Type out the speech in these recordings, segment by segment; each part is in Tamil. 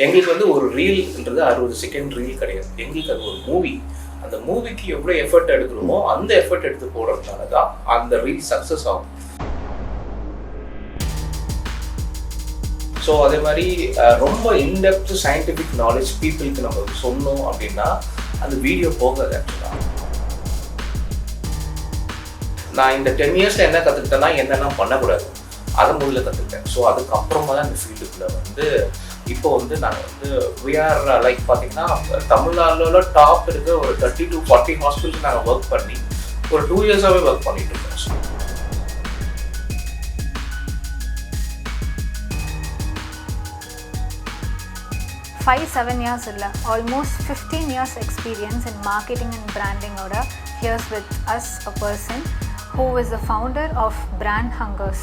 எங்களுக்கு வந்து ஒரு ரீல்ன்றது 60 செகண்ட் ரீல் கிடையாது, எங்களுக்கு அது ஒரு மூவி. அந்த மூவிக்கு எவ்வளோ எஃபர்ட் எடுக்கிறோமோ அந்த எஃபர்ட் எடுத்து போடுறதுனால தான் அந்த ரீல் சக்ஸஸ் ஆகும். ஸோ அதே மாதிரி ரொம்ப இன்டெப்த் சயின்டிஃபிக் நாலேஜ் பீப்புளுக்கு நம்ம சொன்னோம் அப்படின்னா அந்த வீடியோ போகாது. ஆக்சுவலாக நான் இந்த 10 இயர்ஸில் என்ன கற்றுக்கிட்டேன்னா என்னெல்லாம் பண்ணக்கூடாது அதை முதல்ல கற்றுக்கிட்டேன். ஸோ அதுக்கப்புறமா தான் இந்த ஃபீல்டுக்குள்ளே வந்து இப்போ வந்து நாங்கள் வந்து விஆர் லைக் பார்த்தீங்கன்னா தமிழ்நாட்டில் டாப் இருக்க ஒரு 30 to 40 ஹாஸ்பிட்டல் நாங்கள் ஒர்க் பண்ணி ஒரு 2 இயர்ஸாகவே ஒர்க் பண்ணிட்டு இருக்கோம். Five, 7 years இல்லை, almost 15 years experience in marketing and branding order. Here's with us a person who is the founder of Brand Hungers.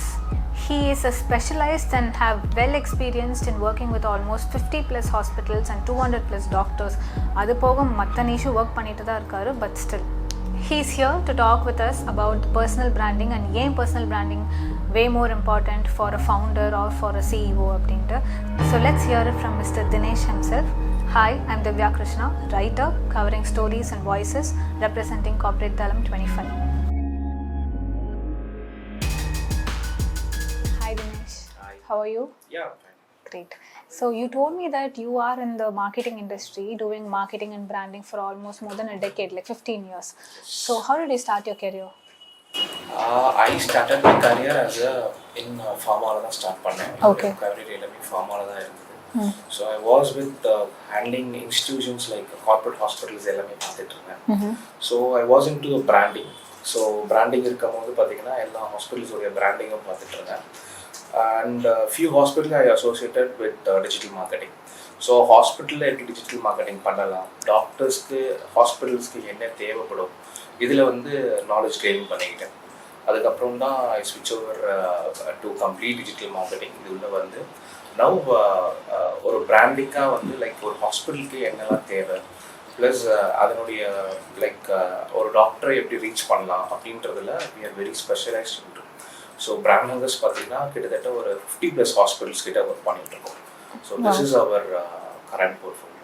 He is a specialized and have well experienced in working with almost 50 plus hospitals and 200 plus doctors. அது போக மற்ற நிஷு ஒர்க் பண்ணிட்டு தான் இருக்காரு. But still he is here to talk with us about personal branding and ஏன் personal branding way more important for a founder or for a CEO அப்படின்ட்டு. So let's hear it from Mr. Dinesh himself. Hi, I'm Divya Krishna, writer covering stories and voices representing Corporate Thalam 25. Hi Dinesh. Hi. How are you? Yeah, fine. Great. So you told me that you are in the marketing industry doing marketing and branding for almost more than a decade, like 15 years. So how did you start your career? I started my career as in pharma தான் ஸ்டார்ட் பண்ணேன். Okay. Career எல்லாமே pharma தான் இருந்தது. So I was with handling institutions like corporate hospitals எல்லாமே பார்த்துட்டு இருந்தேன். So I was into the branding. So branding இருக்கும்போது பார்த்தீங்கன்னா எல்லா ஹாஸ்பிட்டல்ஸோடைய பிராண்டிங்கும் பார்த்துட்டு இருந்தேன். And few hospitals I associated with digital marketing. So ஹாஸ்பிட்டலில் எப்படி டிஜிட்டல் மார்க்கெட்டிங் பண்ணலாம், டாக்டர்ஸ்க்கு ஹாஸ்பிட்டல்ஸ்க்கு என்ன தேவைப்படும், இதில் வந்து நாலேஜ் கெயின் பண்ணிக்கிட்டேன். அதுக்கப்புறம் தான் ஐ ஸ்விட்ச் over to complete digital marketing. இதில் வந்து நவ் ஒரு பிராண்டிங்காக வந்து லைக் ஒரு ஹாஸ்பிட்டலுக்கு என்னெல்லாம் தேவை, ப்ளஸ் அதனுடைய லைக் ஒரு டாக்டரை எப்படி ரீச் பண்ணலாம் அப்படின்றதுல we are very specialised into. So brand Hungers பார்த்தீங்கன்னா கிட்டத்தட்ட ஒரு 50 ப்ளஸ் ஹாஸ்பிட்டல்ஸ் கிட்ட ஒர்க் பண்ணிட்டு இருக்கோம். So this is our current portfolio.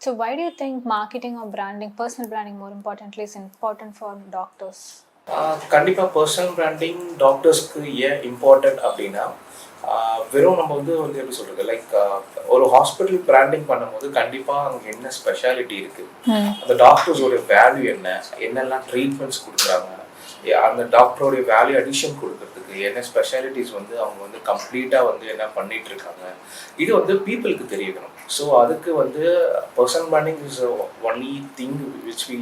So why do you think marketing or branding, personal branding more importantly, is important for doctors? கண்டிப்பாக பர்சனல் பிராண்டிங் டாக்டர்ஸ்க்கு ஏன் இம்பார்ட்டன்ட் அப்படின்னா வெறும் நம்ம வந்து எப்படி சொல்கிறது லைக் ஒரு ஹாஸ்பிட்டல் பிராண்டிங் பண்ணும்போது கண்டிப்பாக அங்கே என்ன ஸ்பெஷாலிட்டி இருக்குது, அந்த டாக்டர்ஸோடைய வேல்யூ என்ன, என்னெல்லாம் ட்ரீட்மெண்ட்ஸ் கொடுக்குறாங்க, அந்த டாக்டரோடைய வேல்யூ அடிஷன் கொடுக்குறதுக்கு என்ன ஸ்பெஷாலிட்டிஸ் வந்து அவங்க வந்து கம்ப்ளீட்டாக வந்து என்ன பண்ணிட்டு இருக்காங்க, இது வந்து பீப்புளுக்கு தெரியணும். ஸோ அதுக்கு வந்து personal branding is only thing which we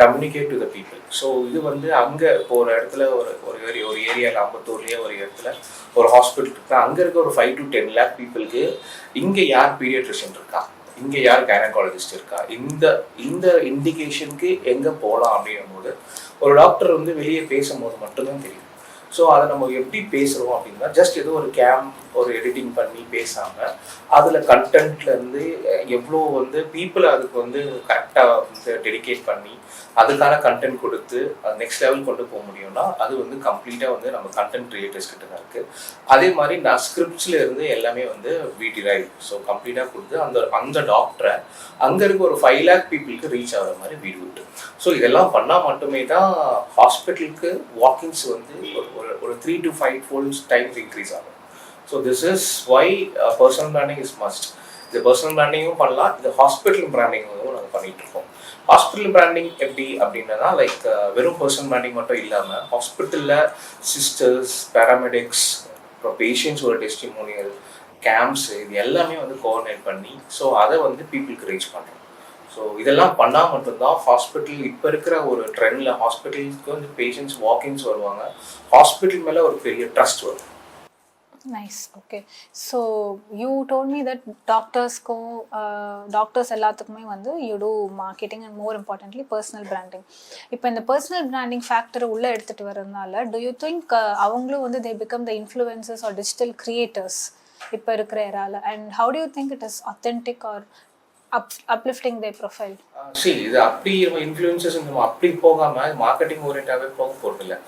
communicate to the people. So இது வந்து அங்கே இப்போ ஒரு இடத்துல ஒரு ஏரியாவில் அம்பத்தூர்லேயே ஒரு இடத்துல ஒரு ஹாஸ்பிட்டல் இருக்கா, அங்கே இருக்க ஒரு 5 to 10 lakh பீப்புளுக்கு இங்கே யார் பீடியாட்ரிஷியன் இருக்கா, இங்கே யார் கைனகாலஜிஸ்ட் இருக்கா, இந்த இண்டிகேஷனுக்கு எங்கே போகலாம் அப்படின்னும் போது ஒரு டாக்டர் வந்து வெளியே பேசும்போது மட்டும்தான் தெரியும். ஸோ அதை நம்ம எப்படி பேசுகிறோம் அப்படின்னா ஜஸ்ட் ஏதோ ஒரு ஒரு எடிட்டிங் பண்ணி பேசாமல் அதில் கண்டென்ட்லேருந்து எவ்வளோ வந்து பீப்புளை அதுக்கு வந்து கரெக்டாக வந்து டெடிகேட் பண்ணி அதுக்கான கண்டென்ட் கொடுத்து அது நெக்ஸ்ட் லெவல் கொண்டு போக முடியும்னா அது வந்து கம்ப்ளீட்டாக வந்து நம்ம கண்டென்ட் கிரியேட்டர்ஸ் கிட்ட தான் இருக்குது. அதே மாதிரி நான் ஸ்கிரிப்ட்ஸில் இருந்து எல்லாமே வந்து டிரைவ் ஸோ கம்ப்ளீட்டாக கொடுத்து அந்த டாக்டரை அங்கே இருக்க ஒரு 5 lakh பீப்புளுக்கு ரீச் ஆகிற மாதிரி வீடு விட்டு. ஸோ இதெல்லாம் பண்ணால் மட்டுமே தான் ஹாஸ்பிட்டலுக்கு வாக்கிங்ஸ் வந்து ஒரு 3 to 5 folds டைம்ஸ் இன்க்ரீஸ் ஆகும். So this is why personal branding is must. இது பர்சனல் பிராண்டிங்கும் பண்ணலாம், இது ஹாஸ்பிட்டல் பிராண்டிங்கும் நாங்கள் பண்ணிகிட்டு இருக்கோம். ஹாஸ்பிட்டல் பிராண்டிங் எப்படி அப்படின்னா லைக் வெறும் பர்சனல் பிராண்டிங் மட்டும் இல்லாமல் ஹாஸ்பிட்டலில் சிஸ்டர்ஸ், பேராமெடிக்ஸ், அப்புறம் பேஷண்ட்ஸோட டெஸ்டிமோனியல், கேம்ப்ஸ், இது எல்லாமே வந்து கோஆர்டினேட் பண்ணி ஸோ அதை வந்து பீப்புளுக்கு ரீச் பண்ணுறோம். ஸோ இதெல்லாம் பண்ணால் மட்டும்தான் ஹாஸ்பிட்டல் இப்போ இருக்கிற ஒரு ட்ரெண்டில் ஹாஸ்பிட்டலுக்கு வந்து பேஷண்ட்ஸ் வாக்கிங்ஸ் வருவாங்க, ஹாஸ்பிட்டல் மேலே ஒரு பெரிய ட்ரஸ்ட் வரும். Nice. Okay. So you told me that doctors எல்லாத்துக்குமே வந்து you do marketing and more importantly personal branding. இப்போ இந்த personal branding factor உள்ள எடுத்துட்டு வரதுனால do you think அவங்களும் வந்து they become the influencers or digital creators இப்போ இருக்கிற ஏரால, and how do you think it is authentic or uplifting their profile? இது அப்படி இன்ஃப்ளூயன்சஸ் அப்படி போகாம மார்க்கெட்டிங் ஓரியன்டாவே போக போறது இல்லை.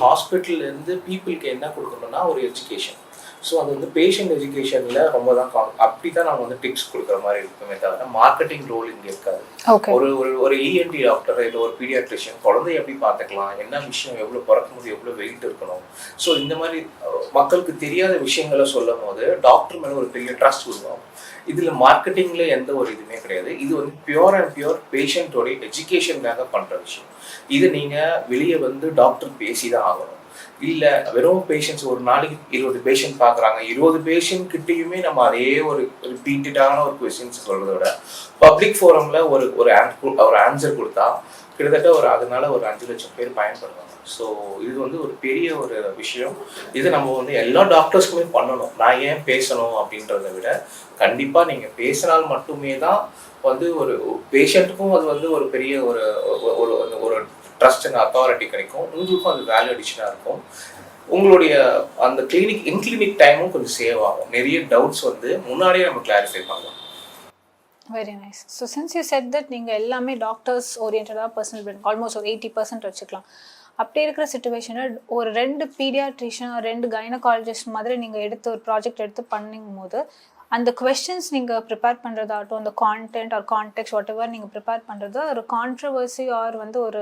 ஹாஸ்பிட்டல்ல இருந்து பீப்புளுக்கு என்ன கொடுக்கணும்னா ஒரு எஜுகேஷன். ஸோ அது வந்து பேஷண்ட் எஜுகேஷனில் ரொம்ப தான் அப்படி தான் நாங்கள் வந்து டிப்ஸ் கொடுக்குற மாதிரி இருக்குமே தவிர மார்க்கெட்டிங் ரோல் இங்கே இருக்காது. ஒரு ஒரு ஒரு இஎன்டி டாக்டர் இல்லை ஒரு பீடியாட்ரிஷியன் குழந்தைய எப்படி பார்த்துக்கலாம், என்ன விஷயம், எவ்வளோ பிறக்கும்போது எவ்வளோ வெயிட் இருக்கணும், ஸோ இந்த மாதிரி மக்களுக்கு தெரியாத விஷயங்களை சொல்லும் போது டாக்டர் மேலே ஒரு பெரிய ட்ரஸ்ட் உருவாகும். இதில் மார்க்கெட்டிங்கில் எந்த ஒரு இதுவுமே கிடையாது. இது வந்து பியூர் அண்ட் பியூர் பேஷண்ட்டோடைய எஜுகேஷனுக்காக பண்ணுற விஷயம். இது நீங்கள் வெளியே வந்து டாக்டர் பேசி தான் ஆகணும். இல்லை வெறும் பேஷண்ட்ஸ் ஒரு நாளைக்கு 20 பேஷண்ட் பார்க்குறாங்க, 20 பேஷண்ட் கிட்டேயுமே நம்ம அதே ஒரு ரிப்பீட்டடான ஒரு கொஸ்டின்ஸ் சொல்கிறத விட பப்ளிக் ஃபோரமில் ஒரு ஆன்சர் கொடுத்தா கிட்டத்தட்ட அதனால ஒரு 5 லட்சம் பேர் பயன்படுவாங்க. ஸோ இது வந்து ஒரு பெரிய ஒரு விஷயம். இது நம்ம வந்து எல்லா டாக்டர்ஸ்க்குமே பண்ணணும். நான் ஏன் பேசணும் அப்படின்றத விட கண்டிப்பாக நீங்கள் பேசினால் மட்டுமே தான் வந்து ஒரு பேஷண்ட்டுக்கும் அது வந்து ஒரு பெரிய ஒரு ஒரு ட்ரஸ்ட் அண்ட் அத்தாரிட்டி கிடைக்கும். உங்களுக்கும் அது வேல்யூ அடிஷனாக இருக்கும். உங்களுடைய அந்த இன்கிளினிக் டைமும் கொஞ்சம் சேவ் ஆகும். நிறைய டவுட்ஸ் வந்து முன்னாடியே நம்ம கிளாரிஃபை பண்ணலாம். Very nice. So since you said that நீங்கள் எல்லாமே டாக்டர்ஸ் ஓரியன்டாக பர்சனல் பிராண்டிங் ஆல்மோஸ்ட் ஒரு 80% வச்சுக்கலாம். அப்படி இருக்கிற சுச்சுவேஷனில் ஒரு 2 பீடியாட்ரிஷியன் 2 கைனகாலஜிஸ்ட் மாதிரி நீங்கள் ஒரு ப்ராஜெக்ட் எடுத்து பண்ணும் போது அந்த கொஸ்டின்ஸ் நீங்கள் ப்ரிப்பேர் பண்ணுறதாகட்டும், அந்த content R contact what ever நீங்கள் ப்ரிப்பேர் பண்ணுறது ஒரு கான்ட்ரவர்சி ஆர் வந்து ஒரு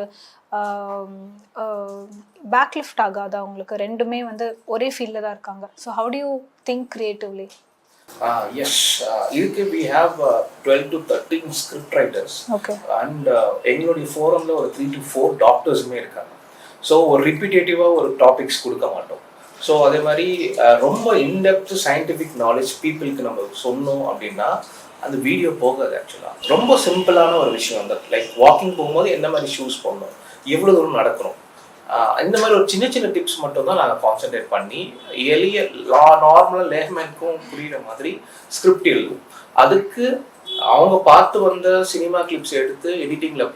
பேக்லிஃப்ட் ஆகாது அவங்களுக்கு. ரெண்டுமே வந்து ஒரே ஃபீல்டில் தான் இருக்காங்க. So how do you think creatively? Yes, இதுக்கு we have 12 to 13 script writers. Okay. And எங்களுடைய ஃபோரமில் ஒரு 3 to 4 டாக்டர்ஸுமே இருக்காங்க. ஸோ ஒரு ரிப்பீட்டேட்டிவாக ஒரு டாபிக்ஸ் கொடுக்க மாட்டோம். ஸோ அதே மாதிரி ரொம்ப இன்டெப்த் சயின்டிஃபிக் நாலேஜ் பீப்புளுக்கு நம்ம சொன்னோம் அப்படின்னா அந்த வீடியோ போகாது. ஆக்சுவலாக ரொம்ப சிம்பிளான ஒரு விஷயம் அந்த லைக் வாக்கிங் போகும்போது என்ன மாதிரி ஷூஸ் போடணும், எவ்வளோ தூரம் நடக்கணும், இந்த மாதிரி ஒரு சின்ன சின்ன டிப்ஸ் மட்டும் தான் நாங்கள் கான்சென்ட்ரேட் பண்ணி எளிய நார்மலாக லேஹ்மேனுக்கும் புரிகிற மாதிரி ஸ்கிரிப்ட் எழுதும். அதுக்கு அவங்க பார்த்து வந்த சினிமா கிளிப்ஸ் எடுத்து எடிட்டிங்கில்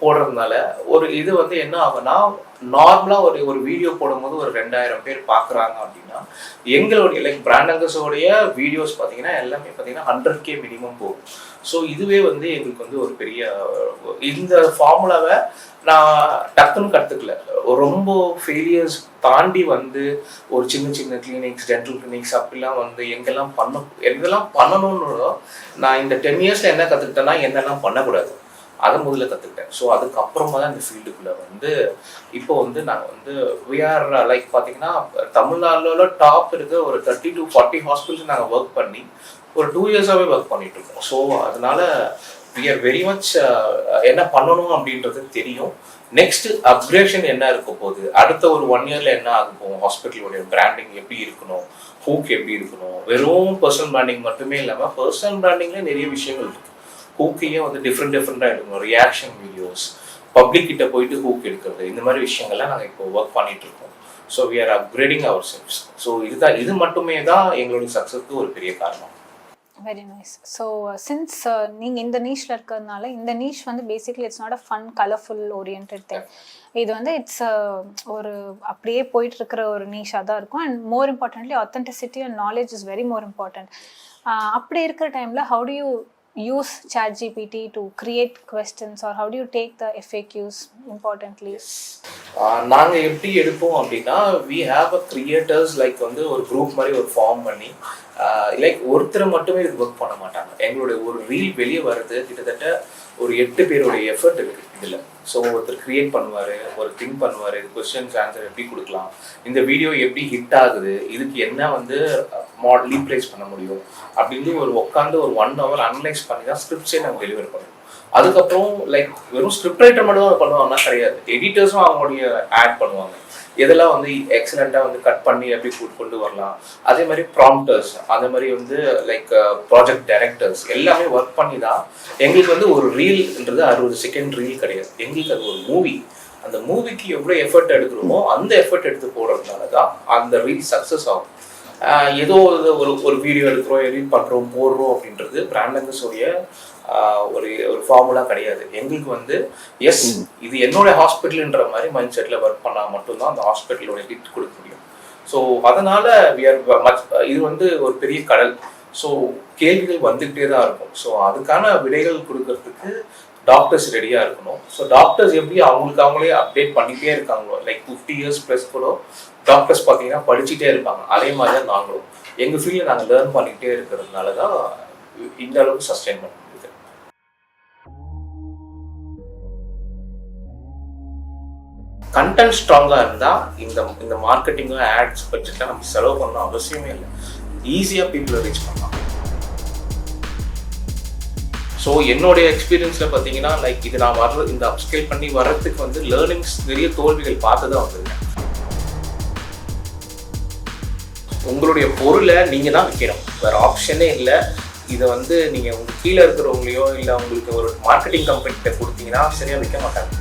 போடுறதுனால ஒரு இது வந்து என்ன ஆகும்னா நார்மலாக ஒரு வீடியோ போடும்போது ஒரு 2000 பேர் பார்க்குறாங்க அப்படின்னா எங்களுடைய லைக் பிராண்டங்கஸோடைய வீடியோஸ் பார்த்தீங்கன்னா எல்லாமே பார்த்தீங்கன்னா 100K மினிமம் போகும். ஸோ இதுவே வந்து எங்களுக்கு வந்து ஒரு பெரிய இந்த ஃபார்முலாவை நான் டக்குன்னு கற்றுக்கல. ரொம்ப ஃபெயிலியர்ஸ் தாண்டி வந்து ஒரு சின்ன சின்ன கிளினிக்ஸ், டென்டல் கிளினிக்ஸ் அப்படிலாம் வந்து எங்கெல்லாம் பண்ணணும்னு நான் இந்த 10 இயர்ஸில் என்ன கற்றுக்கிட்டேன்னா என்னெல்லாம் பண்ணக்கூடாது அதை முதல்ல கற்றுக்கிட்டேன். ஸோ அதுக்கப்புறமா தான் இந்த ஃபீல்டுக்குள்ளே வந்து இப்போ வந்து நாங்கள் வந்து விஆர் லைக் பார்த்தீங்கன்னா தமிழ்நாடுல டாப் இருக்க ஒரு 30 to 40 ஹாஸ்பிட்டல்ஸ் நாங்கள் ஒர்க் பண்ணி ஒரு 2 இயர்ஸாகவே ஒர்க் பண்ணிட்டு இருக்கோம். ஸோ அதனால வி ஆர் வெரி மச் என்ன பண்ணணும் அப்படின்றது தெரியும். நெக்ஸ்ட் அப்கிரேஷன் என்ன இருக்க போகுது, அடுத்த ஒரு 1 இயர்ல என்ன ஆக போகும், ஹாஸ்பிட்டலுடைய பிராண்டிங் எப்படி இருக்கணும், ஹூக் எப்படி இருக்கணும், வெறும் பர்சனல் பிராண்டிங் மட்டுமே இல்லாமல் பர்சனல் பிராண்டிங்ல நிறைய விஷயங்கள் இருக்கு. ஹூக்கையே வந்து டிஃப்ரெண்டாக எடுக்கணும், ரியாக்ஷன் வீடியோஸ், பப்ளிக் கிட்ட போயிட்டு ஹூக் எடுக்கிறது, இந்த மாதிரி விஷயங்கள்லாம் நாங்கள் இப்போ ஒர்க் பண்ணிட்டு இருக்கோம். So we are upgrading ourselves. So இது மட்டுமே தான் எங்களுடைய சக்ஸஸ்க்கு ஒரு பெரிய காரணம். Very nice. ஸோ சின்ஸ் நீங்கள் இந்த நீஷில் இருக்கிறதுனால இந்த நீஷ் வந்து basically it's not a fun colourful orient thing. இது வந்து இட்ஸ் ஒரு அப்படியே போயிட்டு இருக்கிற ஒரு நீஷாக தான் இருக்கும். And more importantly authenticity and knowledge is very more important. அப்படி இருக்கிற டைமில் how do you use ChatGPT to create questions or how do you take the FAQs importantly? நாங்க எப்படி எடுப்போம் அப்படின்னா we have a creators like வந்து ஒரு குரூப் மாதிரி ஒரு ஃபார்ம் பண்ணி லைக் ஒருத்தரை மட்டுமே இது ஒர்க் பண்ண மாட்டாங்க. எங்களுடைய ஒரு ரீல் வெளியே வர்றது கிட்டத்தட்ட ஒரு 8 பேருடைய எஃபர்ட் இருக்கு இதுல. ஸோ ஒருத்தர் கிரியேட் பண்ணுவாரு, ஒரு திங்க் பண்ணுவாரு, கொஸ்டின்ஸ் ஆன்சர் எப்படி கொடுக்கலாம், இந்த வீடியோ எப்படி ஹிட் ஆகுது, இதுக்கு என்ன வந்து ரீப்ளேஸ் பண்ண முடியும் அப்படின்னு ஒரு உட்காந்து ஒரு 1 hour அனலைஸ் பண்ணி தான் ஸ்கிரிப்ட்ஸே நாங்கள் டெலிவர் பண்ணுவோம். அதுக்கப்புறம் லைக் வெறும் ஸ்கிரிப்ட் ரைட்டர் மட்டும் தான் பண்ணுவாங்கன்னா கிடையாது, எடிட்டர்ஸும் அவங்களுடைய ஆட் பண்ணுவாங்க. இதெல்லாம் வந்து எக்ஸலண்ட்டாக வந்து கட் பண்ணி எப்படி கொண்டு வரலாம், அதே மாதிரி ப்ராம்ப்டர்ஸ், அதே மாதிரி வந்து லைக் ப்ராஜெக்ட் டைரக்டர்ஸ் எல்லாமே ஒர்க் பண்ணி தான் எங்களுக்கு வந்து ஒரு ரீல்ன்றது 60 செகண்ட் ரீல் கிடையாது. எங்களுக்கு அது ஒரு மூவி. அந்த மூவிக்கு எவ்வளோ எஃபர்ட் எடுக்கிறோமோ அந்த எஃபர்ட் எடுத்து போடுறதுனால தான் அந்த ரீல் சக்ஸஸ் ஆகும். ஏதோ ஒரு வீடியோ எடுக்கிறோம், எடிட் பண்ணுறோம், போடுறோம் அப்படின்றது பிராண்டங்கஸோடைய ஒரு ஃபார்முலா கிடையாது. எங்களுக்கு வந்து எஸ் இது என்னோட ஹாஸ்பிட்டல்ன்ற மாதிரி மைண்ட் செட்டில் ஒர்க் பண்ணால் மட்டும்தான் அந்த ஹாஸ்பிட்டலோட ஹிட் கொடுக்க முடியும். ஸோ அதனால இது வந்து ஒரு பெரிய கடல். ஸோ கேள்விகள் வந்துகிட்டே தான் இருக்கும். ஸோ அதுக்கான விடைகள் கொடுக்கறதுக்கு டாக்டர்ஸ் ரெடியாக இருக்கணும். ஸோ டாக்டர்ஸ் எப்படி அவங்களுக்கு அவங்களே அப்டேட் பண்ணிகிட்டே இருக்காங்களோ, லைக் 50 years ப்ளஸ் கூட டாக்டர்ஸ் பார்த்தீங்கன்னா படிச்சுட்டே இருப்பாங்க. அதே மாதிரி தான் நாங்களும் எங்கள் ஃபீல்டில் நாங்கள் லேர்ன் பண்ணிக்கிட்டே இருக்கிறதுனால தான் இந்த அளவுக்கு சஸ்டெயின் பண்ண முடியுது. கண்டென்ட் ஸ்ட்ராங்காக இருந்தால் இந்த மார்க்கெட்டிங்கும் ஆட்ஸ் பட்ஜெட்லாம் நம்ம செலவு பண்ணணும் அவசியமே இல்லை. ஈஸியாக பீப்புளை ரீச் பண்ணலாம். ஸோ என்னுடைய எக்ஸ்பீரியன்ஸில் பார்த்தீங்கன்னா லைக் இது நான் இந்த அப்ஸ்கேல் பண்ணி வர்றதுக்கு வந்து லேர்னிங்ஸ் நிறைய தோல்விகள் பார்த்து தான் வந்திருக்கேன். உங்களுடைய பொருளை நீங்கள் தான் விற்கணும், வேறு ஆப்ஷனே இல்லை. இதை வந்து நீங்கள் உங்கள் கீழே இருக்கிறவங்களையோ இல்லை உங்களுக்கு ஒரு மார்க்கெட்டிங் கம்பெனிகிட்ட கொடுத்தீங்கன்னா சரியாக விற்க மாட்டாங்க.